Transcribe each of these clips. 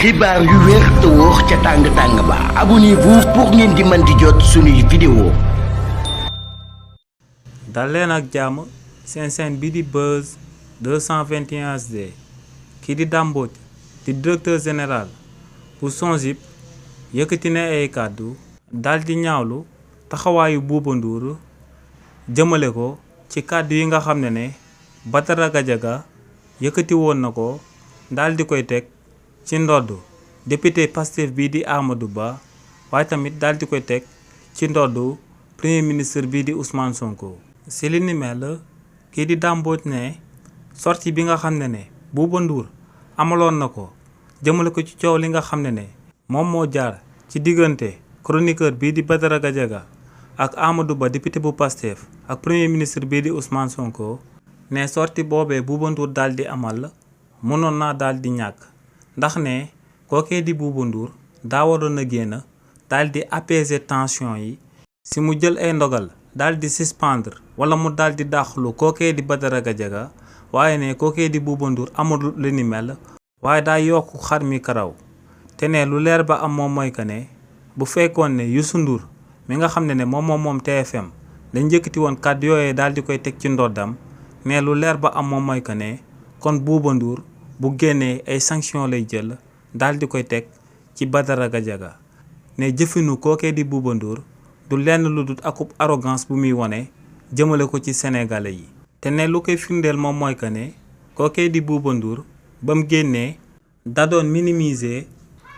xibaar yu wér te wóor ca tàng ba abonnez-vous pour ngeen di mën di jot suñuy vidéo. dal leen ak jàmm seen chaîne bi di Buzz 221 HD kii di Dame Mbodj di directeur général bu SONGIP yëkkati na ay kàddu dal di ñaawlu taxawaayu Bouba Ndour jëmale ko ci kàddu yi nga xam ne Badara Gadiaga yëkkati woon na ko dal di koy teg ci ndodd député Pastef bii di Amadou Ba waaye tamit dal di koy teg ci ndodd premier ministre bii di Ousmane Sonko. si li ni mel kii di Dame Mbodj ne sortie bi nga xam ne Bouba Ndour amaloon na ko jëmale ko ci coow li nga xam ne moom moo jaar ci diggante chroniqueur bii di Badara Gadiaga ak Amadou Ba député bu Pastef ak premier ministre bii di Ousmane Sonko ne sortie boobee Bouba Ndour daal di amal mënoon naa daal di ñàkk ndax ne kookee di Bouba Ndour daa waroon a génn daal di apaiser tension yi si mu jël ay ndogal daal di suspendre wala mu daal di dàqlu kookee di Badara Gadiaga waaye ne kookee di Bouba Ndour amul lu ni mel waaye daa yokk xar mi karaw te ne lu leer ba am moom mooy que ne bu fekkoon ne Youssou Ndour mi nga xam ne moom TFM dañ njëkkati woon kàddu yooyee daal di koy teg ci ndoddam ne lu leer ba am moom mooy que ne kon Bouba Ndour bu génnee ay sanction lay jël daal di koy teg ci Badara Gadiaga ne jëfinu kookee di Bouba Ndour du lenn lu dul akub arrogance bu muy wone jëmale ko ci sénégalais yi te ne lu koy firndeel moom mooy que ne kookee di Bouba Ndour ba mu génnee da doon minimiser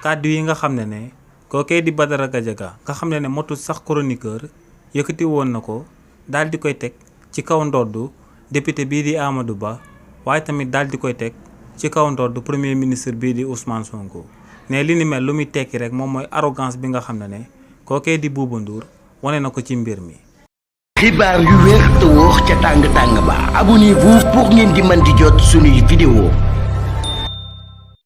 kàddu yi nga xam ne kookee di Badara Gadiaga nga xam ne motul sax chroniqueur yëkkati woon na ko daal di koy teg ci kaw ndoddu député bii di Amadou Ba waaye tamit daal di koy teg ci kaw ndoddu premier ministre bii di Ousmane Sonko ne li ni mel lu muy tekki rek moom mooy arrogance bi nga xam ne kookee di Bouba Ndour wane na ko ci mbir mi. xibaar yu wér te wóor ca tàng ba abonnez-vous pour ngeen di mën di jot suñuy vidéo.